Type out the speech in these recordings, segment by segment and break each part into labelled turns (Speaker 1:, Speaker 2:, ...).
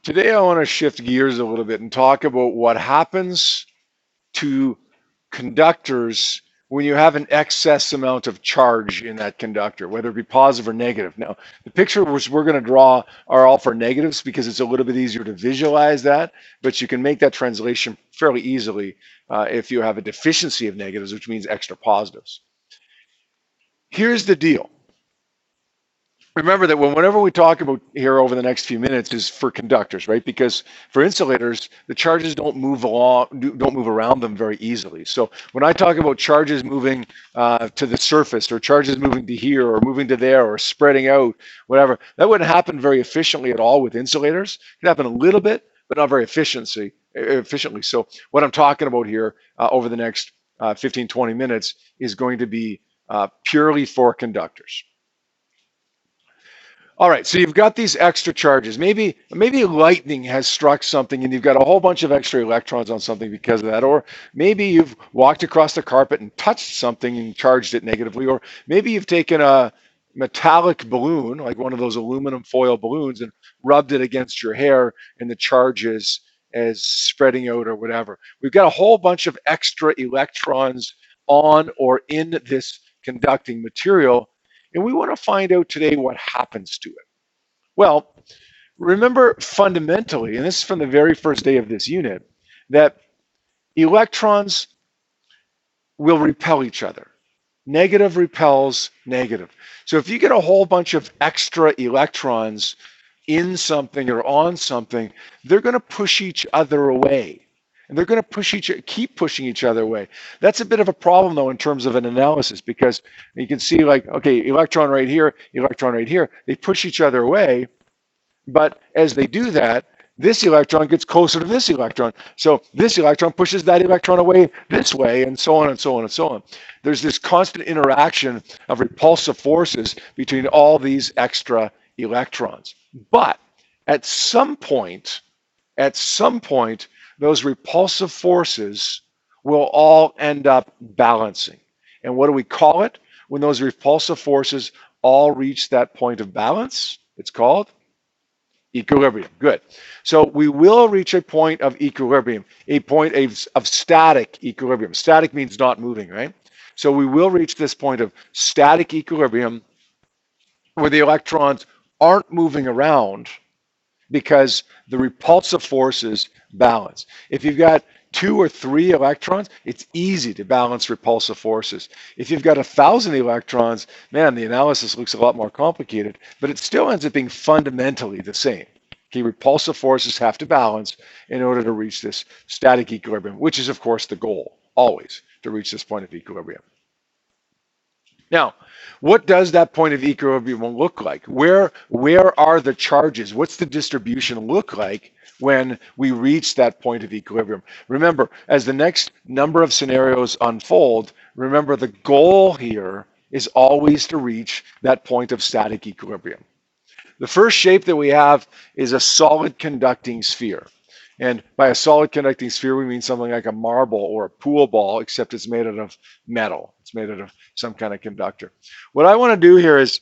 Speaker 1: Today I want to shift gears a little bit and talk about what happens to conductors when you have an excess amount of charge in that conductor, whether it be positive or negative. Now, the pictures we're going to draw are all for negatives because it's a little bit easier to visualize that, but you can make that translation fairly easily if you have a deficiency of negatives, which means extra positives. Here's the deal. Remember that whenever we talk about here over the next few minutes is for conductors, right? Because for insulators, the charges don't move around them very easily. So when I talk about charges moving to the surface, or charges moving to here, or moving to there, or spreading out, whatever, that wouldn't happen very efficiently at all with insulators. It can happen a little bit, but not very efficiently. So what I'm talking about here over the next 15, 20 minutes is going to be purely for conductors. All right, so you've got these extra charges. Maybe lightning has struck something and you've got a whole bunch of extra electrons on something because of that. Or maybe you've walked across the carpet and touched something and charged it negatively. Or maybe you've taken a metallic balloon, like one of those aluminum foil balloons, and rubbed it against your hair and the charges is spreading out or whatever. We've got a whole bunch of extra electrons on or in this conducting material. And we want to find out today what happens to it. Well, remember fundamentally, and this is from the very first day of this unit, that electrons will repel each other. Negative repels negative. So if you get a whole bunch of extra electrons in something or on something, they're going to push each other away. And they're going to keep pushing each other away. That's a bit of a problem, though, in terms of an analysis, because you can see, like, okay, electron right here, they push each other away. But as they do that, this electron gets closer to this electron. So this electron pushes that electron away this way, and so on and so on and so on. There's this constant interaction of repulsive forces between all these extra electrons. But at some point, those repulsive forces will all end up balancing. And what do we call it? When those repulsive forces all reach that point of balance, it's called equilibrium. Good. So we will reach a point of equilibrium, a point of static equilibrium. Static means not moving, right? So we will reach this point of static equilibrium where the electrons aren't moving around because the repulsive forces balance. If you've got 2 or 3 electrons, it's easy to balance repulsive forces. If you've got 1,000 electrons, man, the analysis looks a lot more complicated, but it still ends up being fundamentally the same. Okay, repulsive forces have to balance in order to reach this static equilibrium, which is, of course, the goal, always, to reach this point of equilibrium. Now, what does that point of equilibrium look like? Where are the charges? What's the distribution look like when we reach that point of equilibrium? Remember, as the next number of scenarios unfold, remember the goal here is always to reach that point of static equilibrium. The first shape that we have is a solid conducting sphere. And by a solid conducting sphere, we mean something like a marble or a pool ball, except it's made out of metal. It's made out of some kind of conductor. What I want to do here is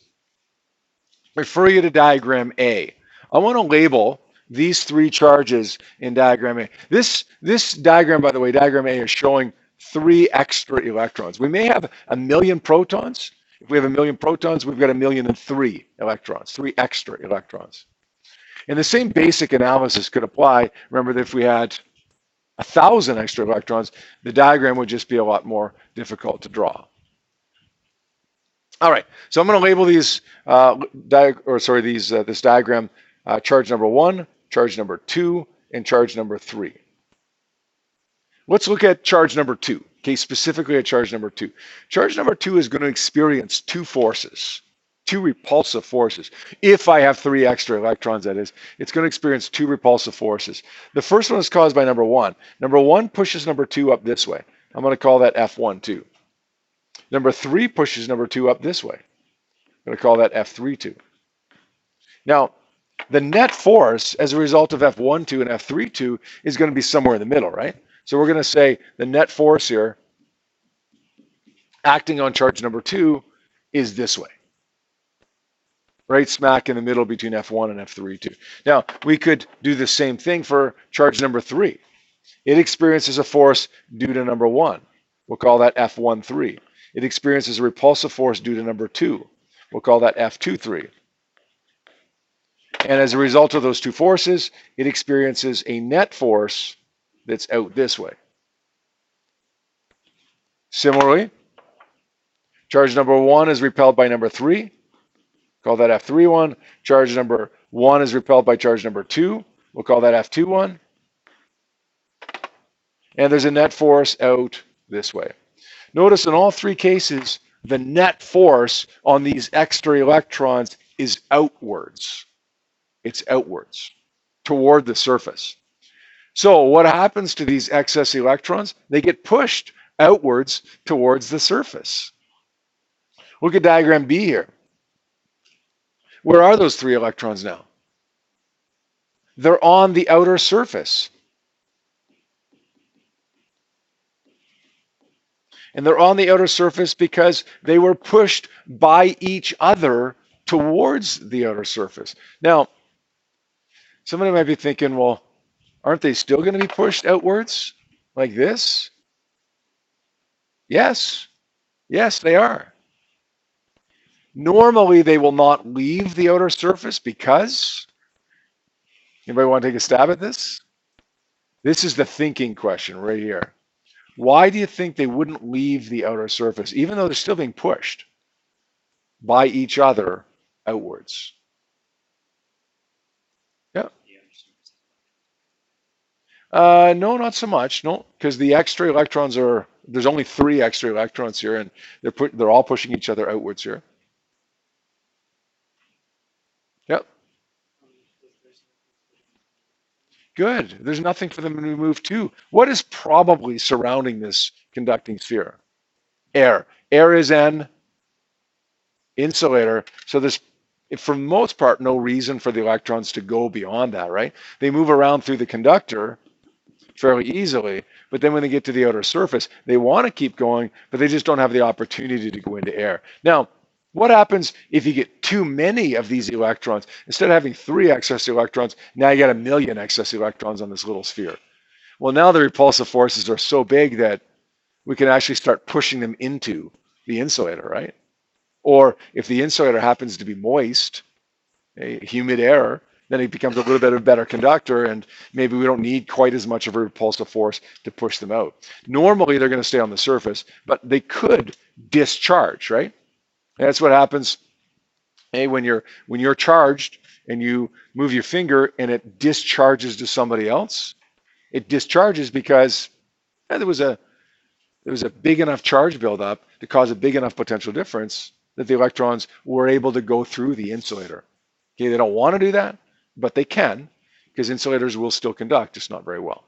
Speaker 1: refer you to diagram A. I want to label these 3 charges in diagram A. This diagram, by the way, diagram A is showing 3 extra electrons. We may have 1,000,000 protons. If we have 1,000,000 protons, we've got 1,000,003 electrons, 3 extra electrons. And the same basic analysis could apply. Remember that if we had 1,000 extra electrons, the diagram would just be a lot more difficult to draw. All right, so I'm going to label these, this diagram, charge number 1, charge number 2, and charge number 3. Let's look at charge number 2. Okay, specifically at charge number 2. Charge number 2 is going to experience 2 forces. 2 repulsive forces. If I have 3 extra electrons, that is, it's going to experience 2 repulsive forces. The first one is caused by number 1. Number 1 pushes number 2 up this way. I'm going to call that F12. Number 3 pushes number 2 up this way. I'm going to call that F32. Now, the net force as a result of F12 and F32 is going to be somewhere in the middle, right? So we're going to say the net force here acting on charge number 2 is this way. right smack in the middle between F1 and F3 too. Now, we could do the same thing for charge number 3. It experiences a force due to number 1. We'll call that F13. It experiences a repulsive force due to number 2. We'll call that F23. And as a result of those two forces, it experiences a net force that's out this way. Similarly, charge number 1 is repelled by number 3. Call that F31. Charge number 1 is repelled by charge number 2. We'll call that F21. And there's a net force out this way. Notice in all three cases, the net force on these extra electrons is outwards. It's outwards toward the surface. So what happens to these excess electrons? They get pushed outwards towards the surface. Look at diagram B here. Where are those 3 electrons now? They're on the outer surface. And they're on the outer surface because they were pushed by each other towards the outer surface. Now, somebody might be thinking, well, aren't they still going to be pushed outwards like this? Yes. Yes, they are. Normally, they will not leave the outer surface because, anybody want to take a stab at this? This is the thinking question right here. Why do you think they wouldn't leave the outer surface, even though they're still being pushed by each other outwards? Yeah. No, not so much. No, because the extra electrons are, there's only 3 extra electrons here, and they're all pushing each other outwards here. Yep. Good. There's nothing for them to move to. What is probably surrounding this conducting sphere? Air. Air is an insulator. So there's, for the most part, no reason for the electrons to go beyond that, right? They move around through the conductor fairly easily, but then when they get to the outer surface, they want to keep going, but they just don't have the opportunity to go into air. Now, what happens if you get too many of these electrons? Instead of having 3 excess electrons, now you got 1 million excess electrons on this little sphere. Well, now the repulsive forces are so big that we can actually start pushing them into the insulator, right? Or if the insulator happens to be moist, a humid air, then it becomes a little bit of a better conductor, and maybe we don't need quite as much of a repulsive force to push them out. Normally, they're going to stay on the surface, but they could discharge, right? And that's what happens, hey, when you're charged and you move your finger and it discharges to somebody else. It discharges because there was a big enough charge buildup to cause a big enough potential difference that the electrons were able to go through the insulator. Okay, they don't want to do that, but they can, because insulators will still conduct, just not very well.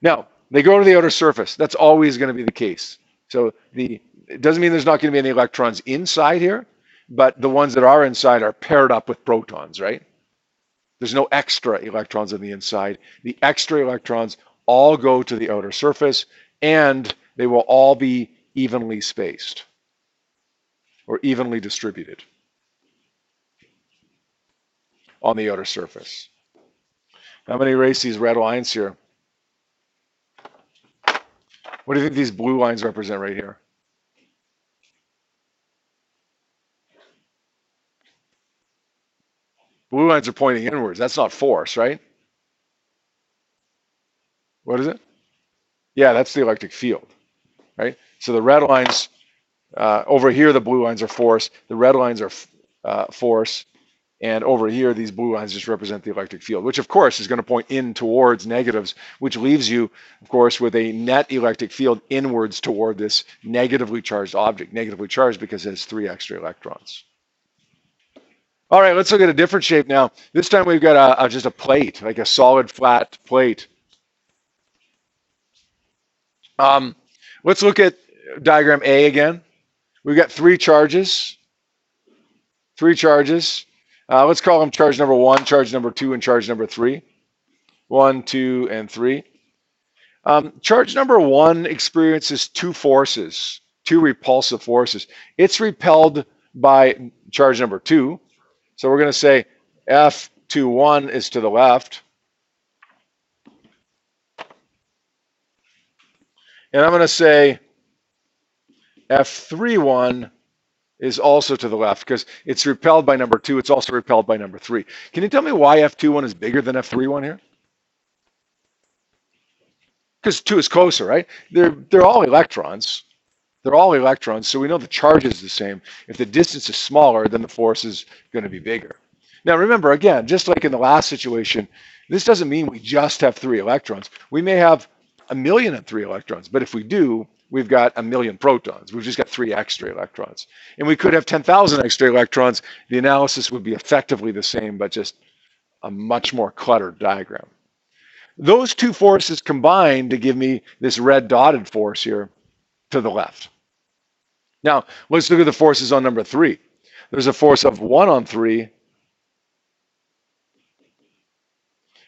Speaker 1: Now, they go to the outer surface. That's always going to be the case. So it doesn't mean there's not going to be any electrons inside here, but the ones that are inside are paired up with protons, right? There's no extra electrons on the inside. The extra electrons all go to the outer surface, and they will all be evenly spaced or evenly distributed on the outer surface. I'm going to erase these red lines here. What do you think these blue lines represent right here? Blue lines are pointing inwards. That's not force, right? What is it? Yeah, that's the electric field, right? So the red lines, over here, the blue lines are force. The red lines are force. And over here, these blue lines just represent the electric field, which of course is going to point in towards negatives, which leaves you, of course, with a net electric field inwards toward this negatively charged object. Negatively charged because it has 3 extra electrons. All right, let's look at a different shape now. This time we've got just a plate, like a solid flat plate. Let's look at diagram A again. We've got 3 charges. 3 charges. Let's call them charge number 1, charge number 2, and charge number 3. 1, 2, and 3. Charge number 1 experiences 2 forces, 2 repulsive forces. It's repelled by charge number 2. So we're going to say F21 is to the left. And I'm going to say F31 is also to the left because it's repelled by number 2. It's also repelled by number 3. Can you tell me why F21 is bigger than F31 here? Because 2 is closer, right? They're all electrons. They're all electrons, so we know the charge is the same. If the distance is smaller, then the force is going to be bigger. Now remember, again, just like in the last situation, this doesn't mean we just have 3 electrons. We may have 1,000,003 electrons, but if we do, we've got 1,000,000 protons. We've just got 3 extra electrons. And we could have 10,000 extra electrons. The analysis would be effectively the same, but just a much more cluttered diagram. Those 2 forces combine to give me this red dotted force here to the left. Now, let's look at the forces on number 3. There's a force of 1 on 3,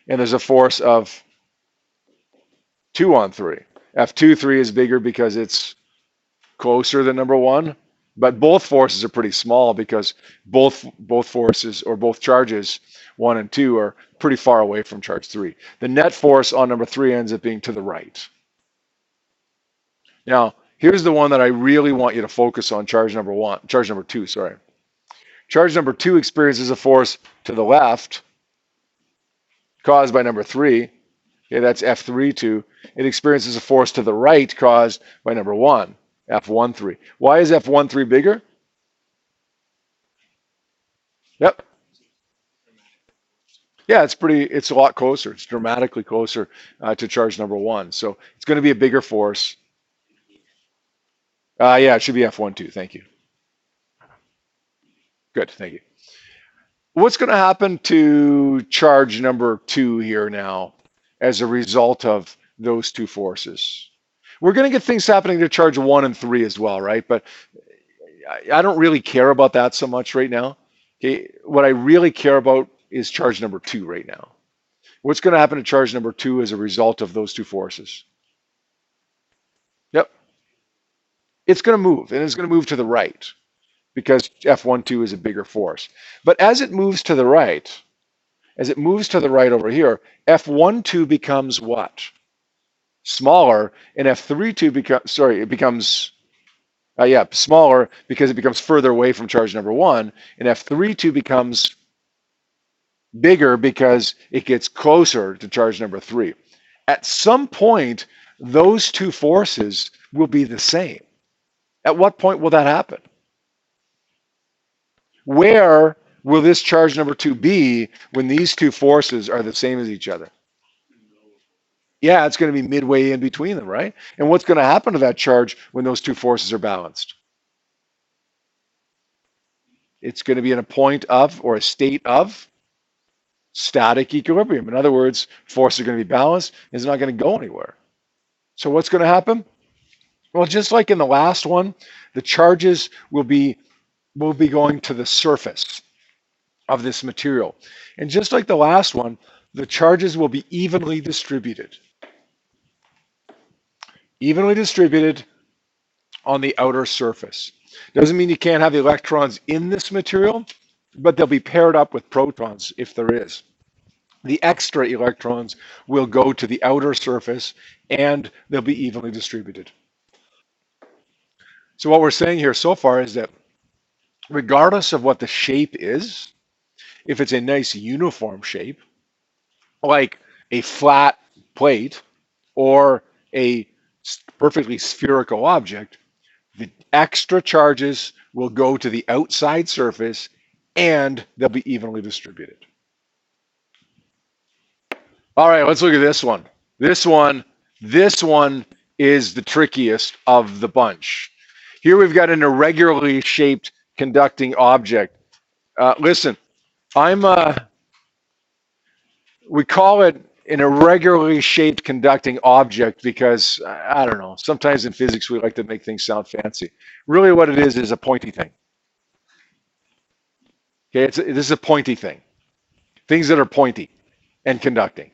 Speaker 1: and there's a force of 2 on 3. F23 is bigger because it's closer than number 1, but both forces are pretty small because both forces or both charges, 1 and 2, are pretty far away from charge 3. The net force on number 3 ends up being to the right. Now, here's the one that I really want you to focus on, charge number 2, sorry. Charge number 2 experiences a force to the left caused by number 3. Okay, that's F32. It experiences a force to the right caused by number 1, F13. Why is F13 bigger? Yep. Yeah, it's a lot closer. It's dramatically closer to charge number 1. So it's going to be a bigger force. Yeah, it should be F12. Thank you. Good, thank you. What's going to happen to charge number 2 here now as a result of those 2 forces? We're going to get things happening to charge 1 and 3 as well, right? But I don't really care about that so much right now. Okay, what I really care about is charge number 2 right now. What's going to happen to charge number 2 as a result of those 2 forces? Yep. It's going to move, and it's going to move to the right because F12 is a bigger force. But as it moves to the right, over here, F12 becomes what? Smaller, and F32 becomes smaller because it becomes further away from charge number 1, and F32 becomes bigger because it gets closer to charge number 3. At some point, those 2 forces will be the same. At what point will that happen? Where will this charge number 2 be when these 2 forces are the same as each other? Yeah, it's going to be midway in between them, right? And what's going to happen to that charge when those 2 forces are balanced? It's going to be in a point of, or a state of, static equilibrium. In other words, forces are going to be balanced. It's not going to go anywhere. So what's going to happen? Well, just like in the last one, the charges will be going to the surface of this material. And just like the last one, the charges will be evenly distributed. Evenly distributed on the outer surface. Doesn't mean you can't have electrons in this material, but they'll be paired up with protons if there is. The extra electrons will go to the outer surface and they'll be evenly distributed. So what we're saying here so far is that regardless of what the shape is, if it's a nice uniform shape, like a flat plate or a perfectly spherical object, the extra charges will go to the outside surface and they'll be evenly distributed. All right, let's look at this one. This one is the trickiest of the bunch. Here we've got an irregularly shaped conducting object. Listen, we call it an irregularly shaped conducting object because, I don't know, sometimes in physics we like to make things sound fancy. Really what it is a pointy thing. Okay, this is a pointy thing. Things that are pointy and conducting.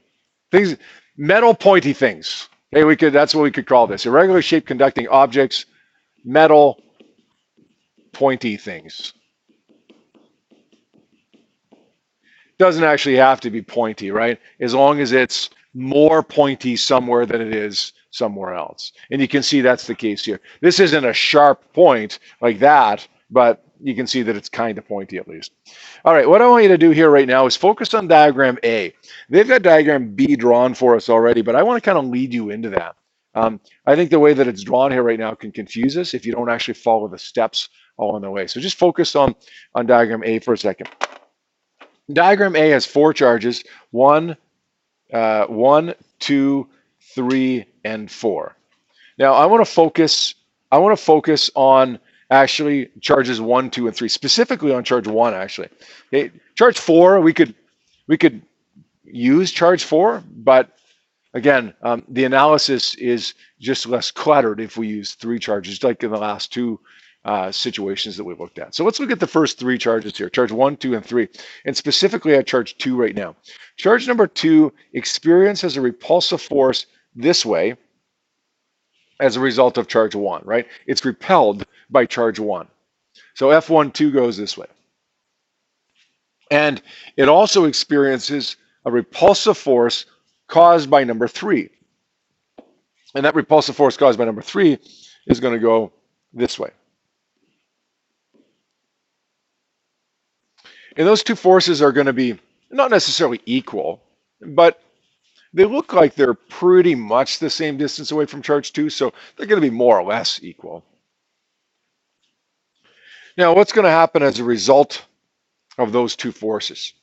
Speaker 1: Metal pointy things. Okay, that's what we could call this. Irregularly shaped conducting objects, metal pointy things. Doesn't actually have to be pointy, right? As long as it's more pointy somewhere than it is somewhere else. And you can see that's the case here. This isn't a sharp point like that, but you can see that it's kind of pointy at least. All right, what I want you to do here right now is focus on diagram A. They've got diagram B drawn for us already, but I want to kind of lead you into that. I think the way that it's drawn here right now can confuse us if you don't actually follow the steps along the way. So just focus on diagram A for a second. Diagram A has 4 charges, 1, 2, 3, and 4. Now I want to focus on actually charges 1, 2, and 3, specifically on charge 1 actually. Okay. Charge 4, we could use charge 4, but again, the analysis is just less cluttered if we use 3 charges, like in the last 2 situations that we looked at. So let's look at the first 3 charges here, charge 1, 2, and 3, and specifically at charge 2 right now. Charge number 2 experiences a repulsive force this way as a result of charge 1, right? It's repelled by charge 1. So F12 goes this way. And it also experiences a repulsive force caused by number 3. And that repulsive force caused by number 3 is going to go this way. And those 2 forces are going to be not necessarily equal, but they look like they're pretty much the same distance away from charge 2, so they're going to be more or less equal. Now, what's going to happen as a result of those 2 forces?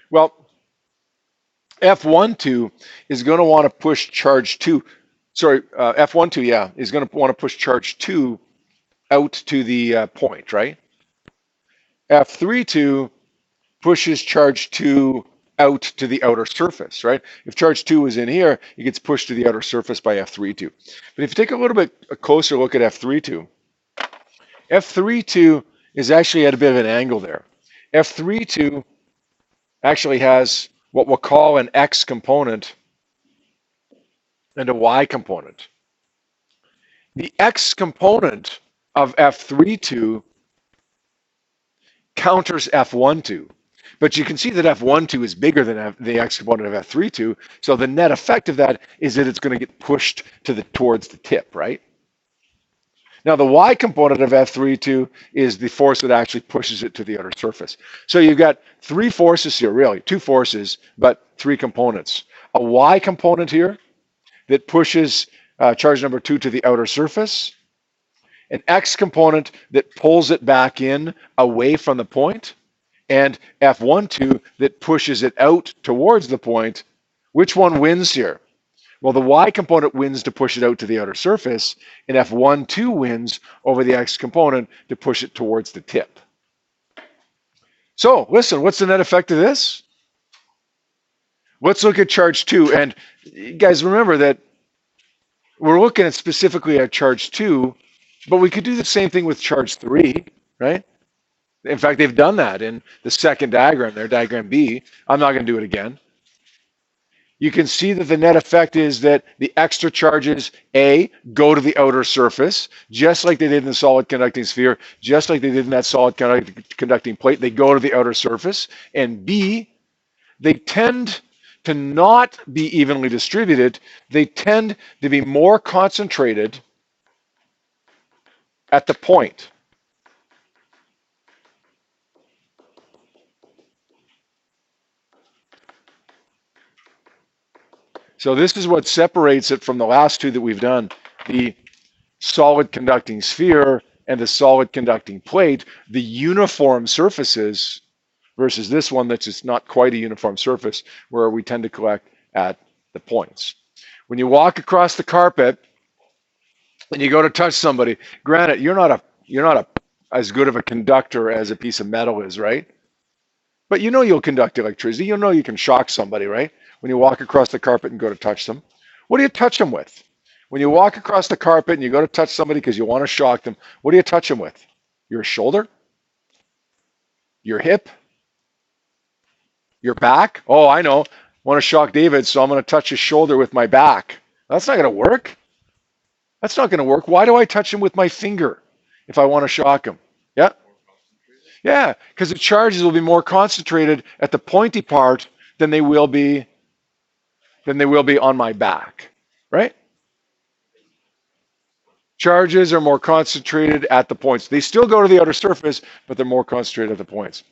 Speaker 1: Well, F12 is going to want to push charge 2, F12, yeah, is going to want to push charge 2 out to the point, right? F32 pushes charge 2 out to the outer surface, right? If charge 2 is in here, it gets pushed to the outer surface by F32. But if you take a little bit a closer look at F32, F32 is actually at a bit of an angle there. F32 actually has what we'll call an X component and a Y component. The X component of F32 counters F12. But you can see that F12 is bigger than the X component of F32, so the net effect of that is that it's going to get pushed towards the tip, right? Now the Y component of F32 is the force that actually pushes it to the outer surface. So you've got 3 forces here, really, 2 forces, but 3 components. A Y component here that pushes charge number 2 to the outer surface, an X component that pulls it back in away from the point, and F12 that pushes it out towards the point. Which one wins here? Well, the Y component wins to push it out to the outer surface, and F12 wins over the X component to push it towards the tip. So, listen, what's the net effect of this? Let's look at charge 2. And guys, remember that we're looking at specifically at charge 2, but we could do the same thing with charge 3, right? In fact, they've done that in the second diagram there, diagram B. I'm not going to do it again. You can see that the net effect is that the extra charges, A, go to the outer surface, just like they did in the solid conducting sphere, just like they did in that solid conducting plate. They go to the outer surface. And B, they tend to not be evenly distributed. They tend to be more concentrated at the point. So this is what separates it from the last 2 that we've done, the solid conducting sphere and the solid conducting plate, the uniform surfaces versus this one that's just not quite a uniform surface where we tend to collect at the points. When you walk across the carpet and you go to touch somebody, granted, you're not as good of a conductor as a piece of metal is, right? But you know you'll conduct electricity. You know you can shock somebody, right? When you walk across the carpet and go to touch them. What do you touch them with? When you walk across the carpet and you go to touch somebody because you want to shock them, what do you touch them with? Your shoulder? Your hip? Your back? Oh, I know. I want to shock David, so I'm going to touch his shoulder with my back. That's not going to work. That's not going to work. Why do I touch him with my finger if I want to shock him? Yeah? Yeah, because the charges will be more concentrated at the pointy part than they will be on my back, right? Charges are more concentrated at the points. They still go to the outer surface, but they're more concentrated at the points.